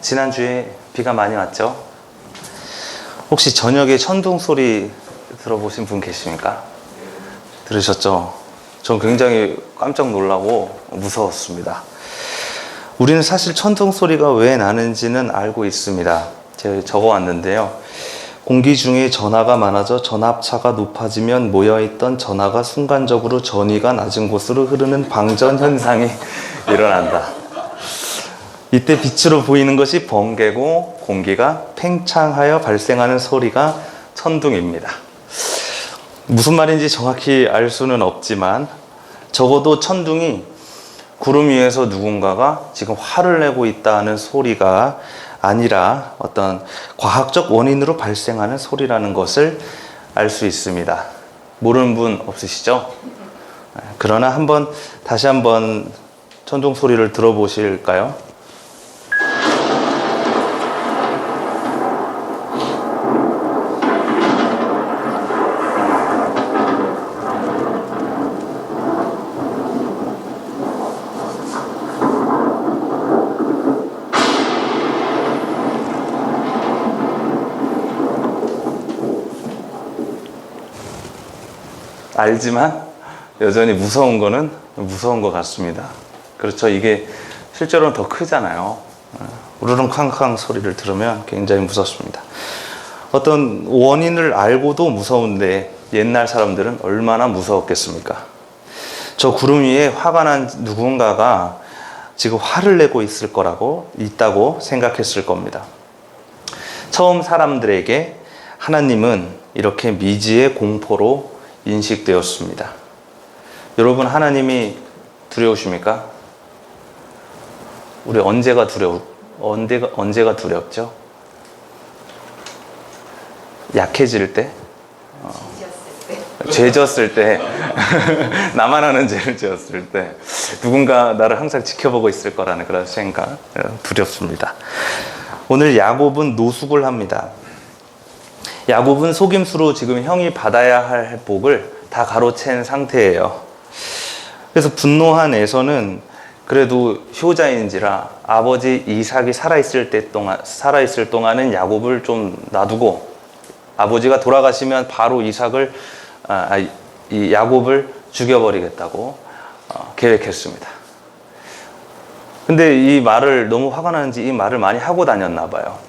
지난주에 비가 많이 왔죠? 혹시 저녁에 천둥 소리 들어보신 분 계십니까? 들으셨죠? 전 굉장히 깜짝 놀라고 무서웠습니다. 우리는 사실 천둥 소리가 왜 나는지는 알고 있습니다. 제가 적어왔는데요. 공기 중에 전하가 많아져 전압차가 높아지면 모여있던 전하가 순간적으로 전위가 낮은 곳으로 흐르는 방전 현상이 일어난다. 이때 빛으로 보이는 것이 번개고 공기가 팽창하여 발생하는 소리가 천둥입니다. 무슨 말인지 정확히 알 수는 없지만 적어도 천둥이 구름 위에서 누군가가 지금 화를 내고 있다는 소리가 아니라 어떤 과학적 원인으로 발생하는 소리라는 것을 알 수 있습니다. 모르는 분 없으시죠? 그러나 다시 한번 천둥 소리를 들어보실까요? 알지만 여전히 무서운 거는 무서운 것 같습니다. 그렇죠. 이게 실제로는 더 크잖아요. 우르릉 쾅쾅 소리를 들으면 굉장히 무섭습니다. 어떤 원인을 알고도 무서운데 옛날 사람들은 얼마나 무서웠겠습니까? 저 구름 위에 화가 난 누군가가 지금 화를 내고 있다고 생각했을 겁니다. 처음 사람들에게 하나님은 이렇게 미지의 공포로 인식되었습니다. 여러분, 하나님이 두려우십니까? 우리 언제가 두렵죠? 약해질 때? 죄 졌을 때. 나만 하는 죄를 지었을 때. 누군가 나를 항상 지켜보고 있을 거라는 그런 생각, 두렵습니다. 오늘 야곱은 노숙을 합니다. 야곱은 속임수로 지금 형이 받아야 할 복을 다 가로챈 상태예요. 그래서 분노한 에서는 그래도 효자인지라 아버지 이삭이 살아있을 동안은 야곱을 좀 놔두고 아버지가 돌아가시면 바로 야곱을 죽여버리겠다고 계획했습니다. 근데 이 말을 너무 화가 나는지 이 말을 많이 하고 다녔나 봐요.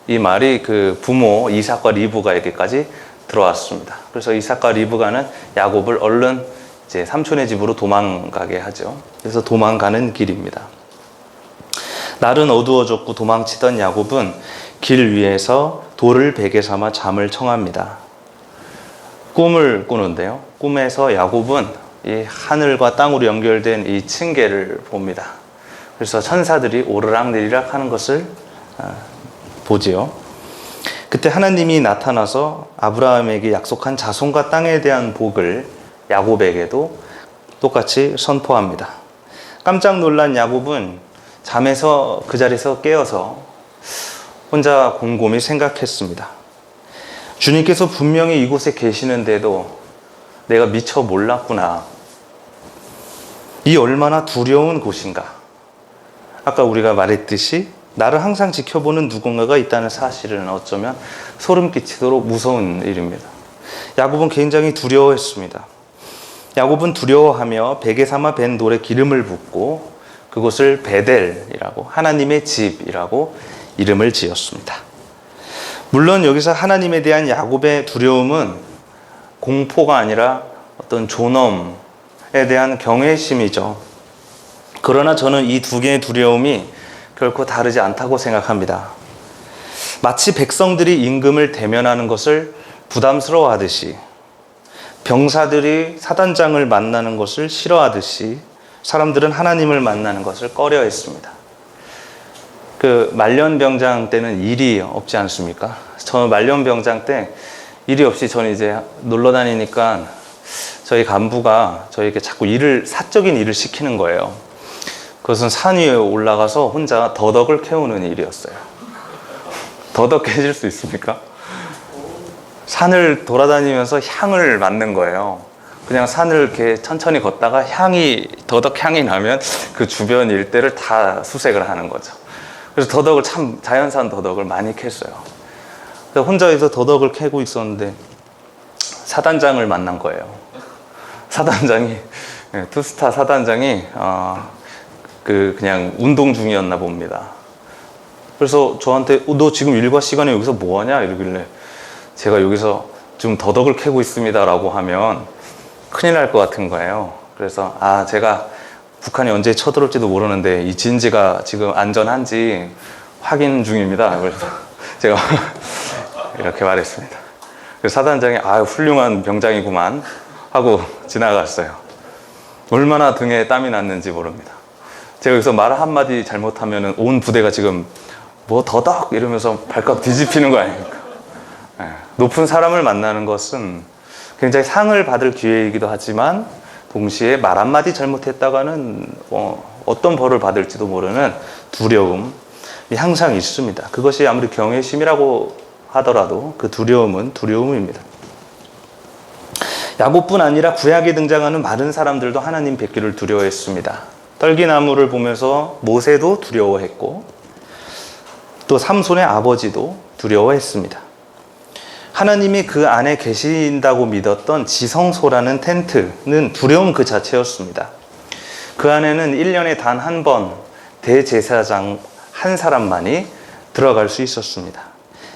이 말이 그 부모 이삭과 리브가에게까지 들어왔습니다. 그래서 이삭과 리브가는 야곱을 얼른 이제 삼촌의 집으로 도망가게 하죠. 그래서 도망가는 길입니다. 날은 어두워졌고 도망치던 야곱은 길 위에서 돌을 베개 삼아 잠을 청합니다. 꿈을 꾸는데요. 꿈에서 야곱은 이 하늘과 땅으로 연결된 이 층계를 봅니다. 그래서 천사들이 오르락내리락 하는 것을 보지요. 그때 하나님이 나타나서 아브라함에게 약속한 자손과 땅에 대한 복을 야곱에게도 똑같이 선포합니다. 깜짝 놀란 야곱은 잠에서 그 자리에서 깨어서 혼자 곰곰이 생각했습니다. 주님께서 분명히 이곳에 계시는데도 내가 미처 몰랐구나. 이 얼마나 두려운 곳인가. 아까 우리가 말했듯이 나를 항상 지켜보는 누군가가 있다는 사실은 어쩌면 소름 끼치도록 무서운 일입니다. 야곱은 굉장히 두려워했습니다. 야곱은 두려워하며 베개 삼아 벤 돌에 기름을 붓고 그곳을 베델이라고, 하나님의 집이라고 이름을 지었습니다. 물론 여기서 하나님에 대한 야곱의 두려움은 공포가 아니라 어떤 존엄에 대한 경외심이죠. 그러나 저는 이 두 개의 두려움이 결코 다르지 않다고 생각합니다. 마치 백성들이 임금을 대면하는 것을 부담스러워하듯이, 병사들이 사단장을 만나는 것을 싫어하듯이 사람들은 하나님을 만나는 것을 꺼려했습니다. 그 말년병장 때는 일이 없지 않습니까? 저 말년병장 때 일이 없이 저는 이제 놀러 다니니까 저희 간부가 저에게 자꾸 사적인 일을 시키는 거예요. 그것은 산 위에 올라가서 혼자 더덕을 캐오는 일이었어요. 더덕 캐실 수 있습니까? 산을 돌아다니면서 향을 맡는 거예요. 그냥 산을 이렇게 천천히 걷다가 더덕 향이 나면 그 주변 일대를 다 수색을 하는 거죠. 그래서 더덕을 참 자연산 더덕을 많이 캤어요. 그래서 혼자서 더덕을 캐고 있었는데 사단장을 만난 거예요. 사단장이 투스타 사단장이 그냥 운동 중이었나 봅니다. 그래서 저한테 너 지금 일과 시간에 여기서 뭐 하냐 이러길래 제가 여기서 지금 더덕을 캐고 있습니다 라고 하면 큰일 날 것 같은 거예요. 그래서 제가 북한이 언제 쳐들어올지도 모르는데 이 진지가 지금 안전한지 확인 중입니다. 그래서 제가 이렇게 말했습니다. 그래서 사단장이 훌륭한 병장이구만 하고 지나갔어요. 얼마나 등에 땀이 났는지 모릅니다. 제가 여기서 말 한마디 잘못하면 온 부대가 지금 뭐 더덕 이러면서 발칵 뒤집히는 거 아닙니까? 높은 사람을 만나는 것은 굉장히 상을 받을 기회이기도 하지만 동시에 말 한마디 잘못했다가는 어떤 벌을 받을지도 모르는 두려움이 항상 있습니다. 그것이 아무리 경외심이라고 하더라도 그 두려움은 두려움입니다. 야곱뿐 아니라 구약에 등장하는 많은 사람들도 하나님 뵙기를 두려워했습니다. 떨기나무를 보면서 모세도 두려워했고 또 삼손의 아버지도 두려워했습니다. 하나님이 그 안에 계신다고 믿었던 지성소라는 텐트는 두려움 그 자체였습니다. 그 안에는 1년에 단 한 번 대제사장 한 사람만이 들어갈 수 있었습니다.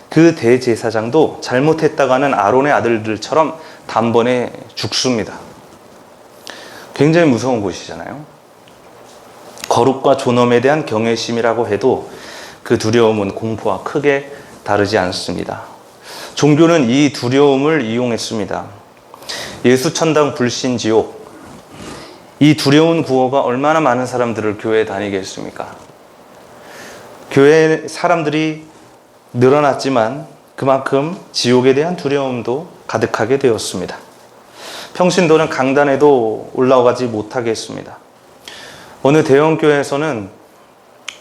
그 대제사장도 잘못했다가는 아론의 아들들처럼 단번에 죽습니다. 굉장히 무서운 곳이잖아요. 거룩과 존엄에 대한 경외심이라고 해도 그 두려움은 공포와 크게 다르지 않습니다. 종교는 이 두려움을 이용했습니다. 예수 천당 불신 지옥. 이 두려운 구호가 얼마나 많은 사람들을 교회에 다니게 했습니까? 교회 사람들이 늘어났지만 그만큼 지옥에 대한 두려움도 가득하게 되었습니다. 평신도는 강단에도 올라가지 못하게 했습니다. 어느 대형교회에서는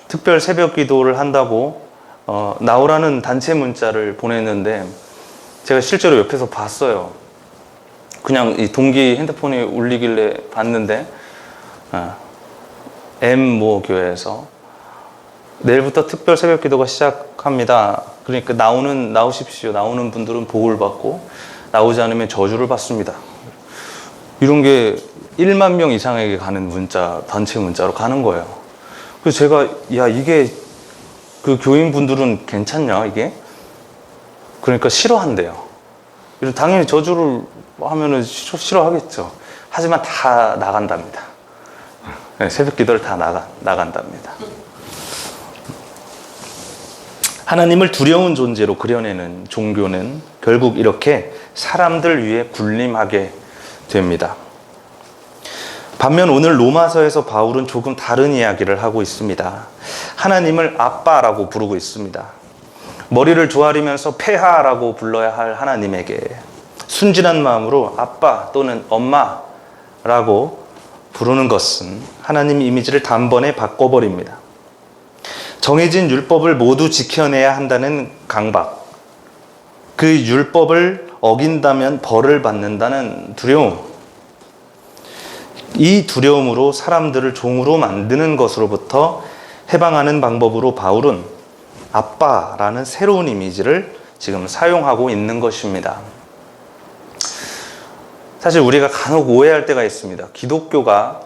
특별 새벽 기도를 한다고 나오라는 단체 문자를 보냈는데 제가 실제로 옆에서 봤어요. 그냥 이 동기 핸드폰이 울리길래 봤는데 M 교회에서 내일부터 특별 새벽 기도가 시작합니다. 그러니까 나오십시오. 나오는 분들은 복을 받고 나오지 않으면 저주를 받습니다. 이런 게 1만 명 이상에게 가는 문자, 단체 문자로 가는 거예요. 그래서 제가 이게 그 교인분들은 괜찮냐 이게? 그러니까 싫어한대요. 당연히 저주를 하면은 싫어하겠죠. 하지만 다 나간답니다. 새벽 기도를 다 나간답니다. 하나님을 두려운 존재로 그려내는 종교는 결국 이렇게 사람들 위해 군림하게 됩니다. 반면 오늘 로마서에서 바울은 조금 다른 이야기를 하고 있습니다. 하나님을 아빠라고 부르고 있습니다. 머리를 조아리면서 폐하라고 불러야 할 하나님에게 순진한 마음으로 아빠 또는 엄마라고 부르는 것은 하나님 이미지를 단번에 바꿔버립니다. 정해진 율법을 모두 지켜내야 한다는 강박, 그 율법을 어긴다면 벌을 받는다는 두려움, 이 두려움으로 사람들을 종으로 만드는 것으로부터 해방하는 방법으로 바울은 아빠라는 새로운 이미지를 지금 사용하고 있는 것입니다. 사실 우리가 간혹 오해할 때가 있습니다. 기독교가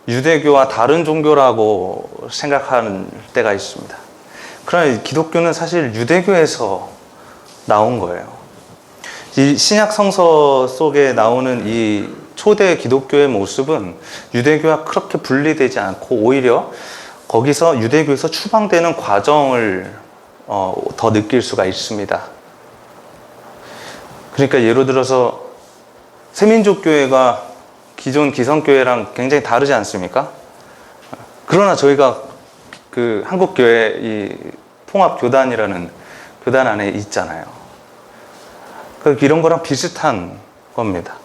유대교와 다른 종교라고 생각하는 때가 있습니다. 그러나 기독교는 사실 유대교에서 나온 거예요. 이 신약 성서 속에 나오는 이 초대 기독교의 모습은 유대교와 그렇게 분리되지 않고 오히려 거기서 유대교에서 추방되는 과정을 더 느낄 수가 있습니다. 그러니까 예를 들어서 세민족 교회가 기존 기성교회랑 굉장히 다르지 않습니까? 그러나 저희가 그 한국교회 이 통합교단이라는 교단 안에 있잖아요. 이런 거랑 비슷한 겁니다.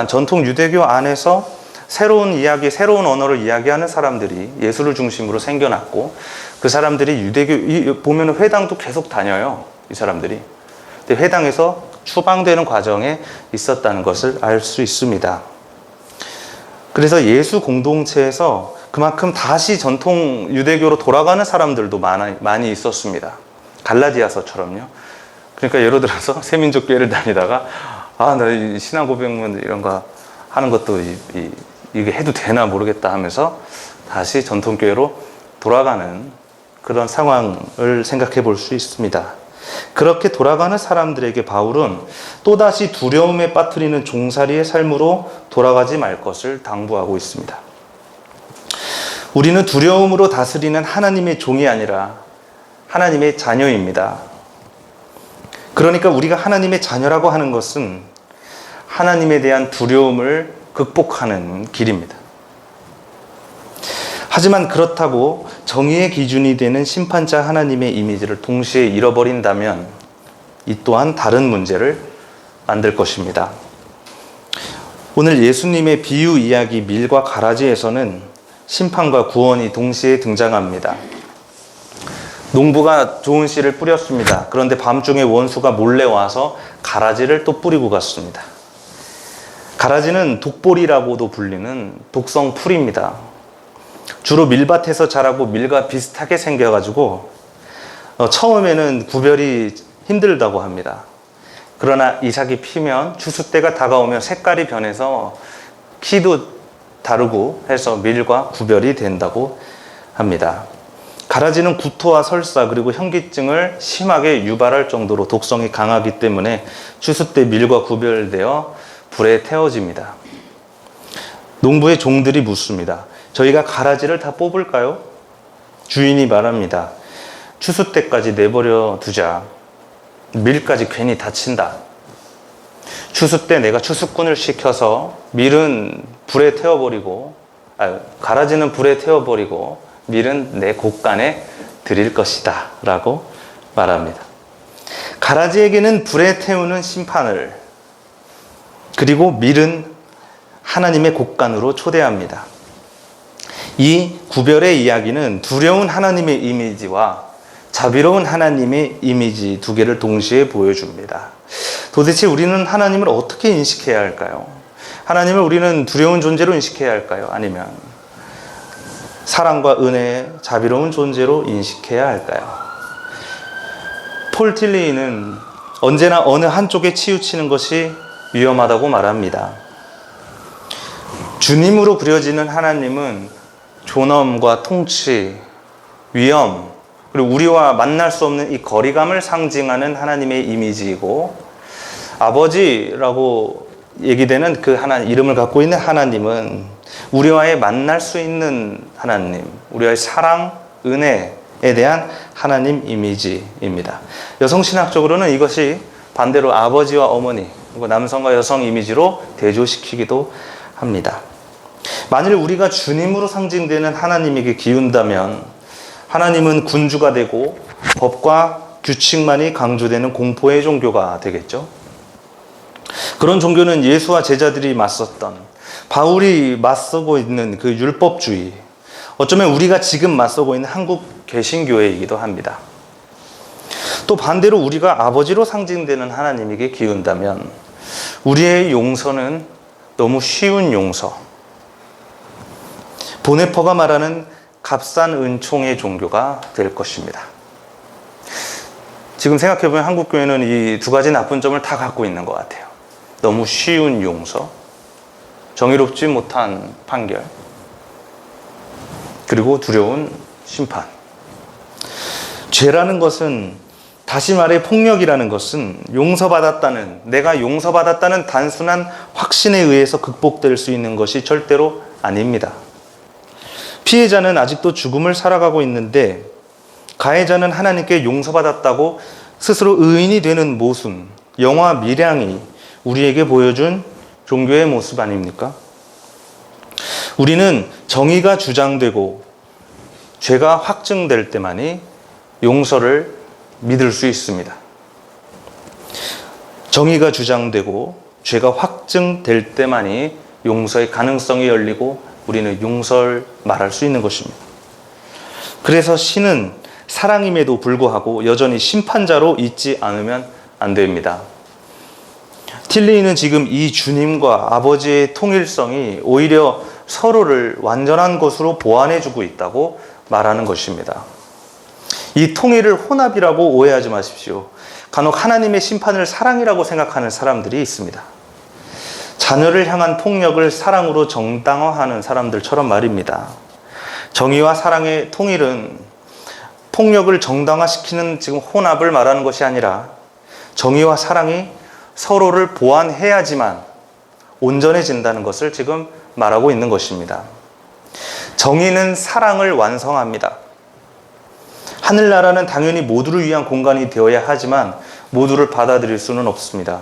전통 유대교 안에서 새로운 이야기, 새로운 언어를 이야기하는 사람들이 예수를 중심으로 생겨났고 그 사람들이 보면 회당도 계속 다녀요. 이 사람들이. 근데 회당에서 추방되는 과정에 있었다는 것을 알 수 있습니다. 그래서 예수 공동체에서 그만큼 다시 전통 유대교로 돌아가는 사람들도 많이 있었습니다. 갈라디아서처럼요. 그러니까 예를 들어서 새민족교회를 다니다가 나 신앙 고백문 이런 거 하는 것도 이게 해도 되나 모르겠다 하면서 다시 전통교회로 돌아가는 그런 상황을 생각해 볼 수 있습니다. 그렇게 돌아가는 사람들에게 바울은 또다시 두려움에 빠뜨리는 종살이의 삶으로 돌아가지 말 것을 당부하고 있습니다. 우리는 두려움으로 다스리는 하나님의 종이 아니라 하나님의 자녀입니다. 그러니까 우리가 하나님의 자녀라고 하는 것은 하나님에 대한 두려움을 극복하는 길입니다. 하지만 그렇다고 정의의 기준이 되는 심판자 하나님의 이미지를 동시에 잃어버린다면 이 또한 다른 문제를 만들 것입니다. 오늘 예수님의 비유 이야기 밀과 가라지에서는 심판과 구원이 동시에 등장합니다. 농부가 좋은 씨를 뿌렸습니다. 그런데 밤중에 원수가 몰래 와서 가라지를 또 뿌리고 갔습니다. 가라지는 독보리라고도 불리는 독성 풀입니다. 주로 밀밭에서 자라고 밀과 비슷하게 생겨가지고 처음에는 구별이 힘들다고 합니다. 그러나 이삭이 피면 추수 때가 다가오면 색깔이 변해서 키도 다르고 해서 밀과 구별이 된다고 합니다. 가라지는 구토와 설사 그리고 현기증을 심하게 유발할 정도로 독성이 강하기 때문에 추수 때 밀과 구별되어 불에 태워집니다. 농부의 종들이 묻습니다. 저희가 가라지를 다 뽑을까요? 주인이 말합니다. 추수 때까지 내버려 두자. 밀까지 괜히 다친다. 추수 때 내가 추수꾼을 시켜서 밀은 불에 태워버리고, 가라지는 불에 태워버리고 밀은 내 곳간에 드릴 것이다 라고 말합니다. 가라지에게는 불에 태우는 심판을, 그리고 밀은 하나님의 곳간으로 초대합니다. 이 구별의 이야기는 두려운 하나님의 이미지와 자비로운 하나님의 이미지 두 개를 동시에 보여줍니다. 도대체 우리는 하나님을 어떻게 인식해야 할까요? 하나님을 우리는 두려운 존재로 인식해야 할까요? 아니면 사랑과 은혜, 자비로운 존재로 인식해야 할까요? 폴 틸리는 언제나 어느 한쪽에 치우치는 것이 위험하다고 말합니다. 주님으로 그려지는 하나님은 존엄과 통치, 위엄, 그리고 우리와 만날 수 없는 이 거리감을 상징하는 하나님의 이미지이고, 아버지라고 얘기되는 그 하나님, 이름을 갖고 있는 하나님은 우리와의 만날 수 있는 하나님, 우리와의 사랑, 은혜에 대한 하나님 이미지입니다. 여성신학적으로는 이것이 반대로 아버지와 어머니, 그리고 남성과 여성 이미지로 대조시키기도 합니다. 만일 우리가 주님으로 상징되는 하나님에게 기운다면 하나님은 군주가 되고 법과 규칙만이 강조되는 공포의 종교가 되겠죠. 그런 종교는 예수와 제자들이 맞섰던, 바울이 맞서고 있는 그 율법주의, 어쩌면 우리가 지금 맞서고 있는 한국 개신교회이기도 합니다. 또 반대로 우리가 아버지로 상징되는 하나님에게 기운다면 우리의 용서는 너무 쉬운 용서, 보네퍼가 말하는 값싼 은총의 종교가 될 것입니다. 지금 생각해보면 한국교회는 이 두 가지 나쁜 점을 다 갖고 있는 것 같아요. 너무 쉬운 용서, 정의롭지 못한 판결, 그리고 두려운 심판. 죄라는 것은, 다시 말해 폭력이라는 것은 내가 용서받았다는 단순한 확신에 의해서 극복될 수 있는 것이 절대로 아닙니다. 피해자는 아직도 죽음을 살아가고 있는데 가해자는 하나님께 용서받았다고 스스로 의인이 되는 모순, 영화 밀양이 우리에게 보여준 종교의 모습 아닙니까? 우리는 정의가 주장되고 죄가 확증될 때만이 용서를 믿을 수 있습니다. 정의가 주장되고 죄가 확증될 때만이 용서의 가능성이 열리고 우리는 용서를 말할 수 있는 것입니다. 그래서 신은 사랑임에도 불구하고 여전히 심판자로 있지 않으면 안 됩니다. 틸리는 지금 이 주님과 아버지의 통일성이 오히려 서로를 완전한 것으로 보완해주고 있다고 말하는 것입니다. 이 통일을 혼합이라고 오해하지 마십시오. 간혹 하나님의 심판을 사랑이라고 생각하는 사람들이 있습니다. 자녀를 향한 폭력을 사랑으로 정당화하는 사람들처럼 말입니다. 정의와 사랑의 통일은 폭력을 정당화시키는 지금 혼합을 말하는 것이 아니라 정의와 사랑이 서로를 보완해야지만 온전해진다는 것을 지금 말하고 있는 것입니다. 정의는 사랑을 완성합니다. 하늘나라는 당연히 모두를 위한 공간이 되어야 하지만 모두를 받아들일 수는 없습니다.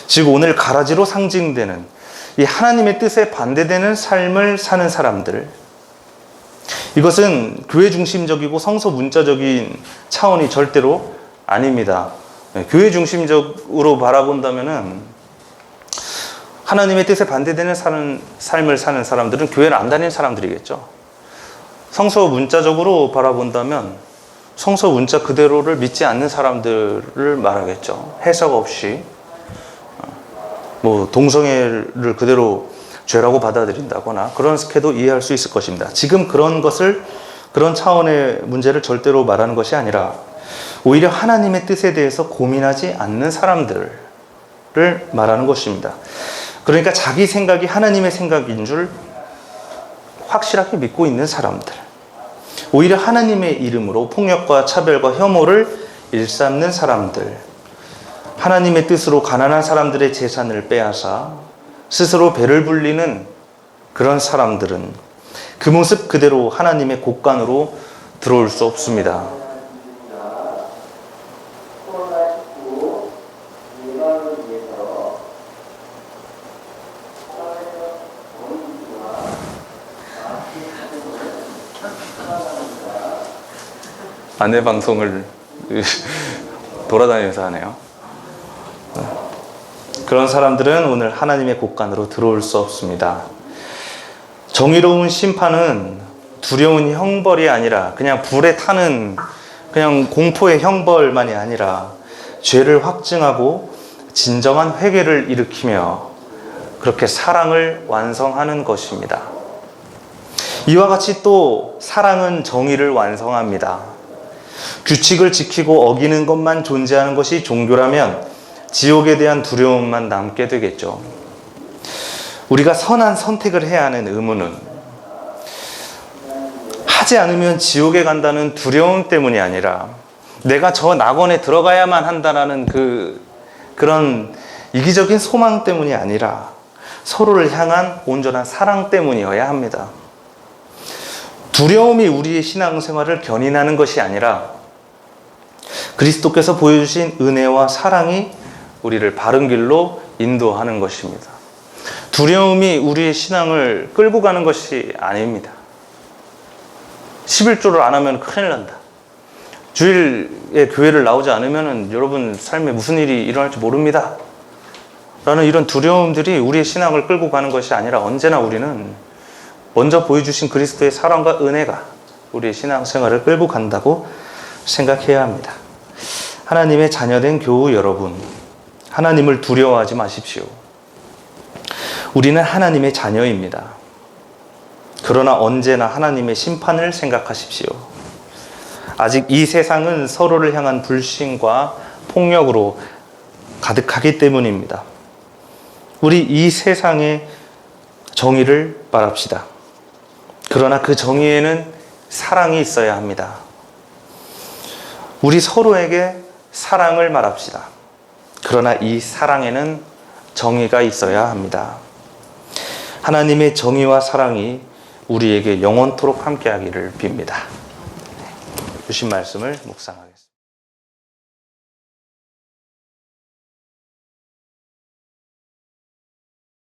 즉 오늘 가라지로 상징되는 이 하나님의 뜻에 반대되는 삶을 사는 사람들, 이것은 교회 중심적이고 성서 문자적인 차원이 절대로 아닙니다. 교회 중심적으로 바라본다면은 하나님의 뜻에 반대되는 삶을 사는 사람들은 교회를 안 다니는 사람들이겠죠. 성서 문자적으로 바라본다면 성서 문자 그대로를 믿지 않는 사람들을 말하겠죠. 해석 없이 동성애를 그대로 죄라고 받아들인다거나 그런 스케도 이해할 수 있을 것입니다. 지금 그런 차원의 문제를 절대로 말하는 것이 아니라 오히려 하나님의 뜻에 대해서 고민하지 않는 사람들을 말하는 것입니다. 그러니까 자기 생각이 하나님의 생각인 줄 확실하게 믿고 있는 사람들, 오히려 하나님의 이름으로 폭력과 차별과 혐오를 일삼는 사람들, 하나님의 뜻으로 가난한 사람들의 재산을 빼앗아 스스로 배를 불리는 그런 사람들은 그 모습 그대로 하나님의 곳간으로 들어올 수 없습니다. 아내 방송을 돌아다니면서 하네요. 그런 사람들은 오늘 하나님의 곳간으로 들어올 수 없습니다. 정의로운 심판은 두려운 형벌이 아니라 그냥 불에 타는 그냥 공포의 형벌만이 아니라 죄를 확증하고 진정한 회개를 일으키며 그렇게 사랑을 완성하는 것입니다. 이와 같이 또 사랑은 정의를 완성합니다. 규칙을 지키고 어기는 것만 존재하는 것이 종교라면 지옥에 대한 두려움만 남게 되겠죠. 우리가 선한 선택을 해야 하는 의무는 하지 않으면 지옥에 간다는 두려움 때문이 아니라 내가 저 낙원에 들어가야만 한다는 그런 이기적인 소망 때문이 아니라 서로를 향한 온전한 사랑 때문이어야 합니다. 두려움이 우리의 신앙생활을 견인하는 것이 아니라 그리스도께서 보여주신 은혜와 사랑이 우리를 바른 길로 인도하는 것입니다. 두려움이 우리의 신앙을 끌고 가는 것이 아닙니다. 11조를 안 하면 큰일 난다. 주일에 교회를 나오지 않으면 여러분 삶에 무슨 일이 일어날지 모릅니다. 라는 이런 두려움들이 우리의 신앙을 끌고 가는 것이 아니라 언제나 우리는 먼저 보여주신 그리스도의 사랑과 은혜가 우리의 신앙생활을 끌고 간다고 생각해야 합니다. 하나님의 자녀된 교우 여러분, 하나님을 두려워하지 마십시오. 우리는 하나님의 자녀입니다. 그러나 언제나 하나님의 심판을 생각하십시오. 아직 이 세상은 서로를 향한 불신과 폭력으로 가득하기 때문입니다. 우리 이 세상의 정의를 말합시다. 그러나 그 정의에는 사랑이 있어야 합니다. 우리 서로에게 사랑을 말합시다. 그러나 이 사랑에는 정의가 있어야 합니다. 하나님의 정의와 사랑이 우리에게 영원토록 함께하기를 빕니다. 주신 말씀을 묵상하겠습니다.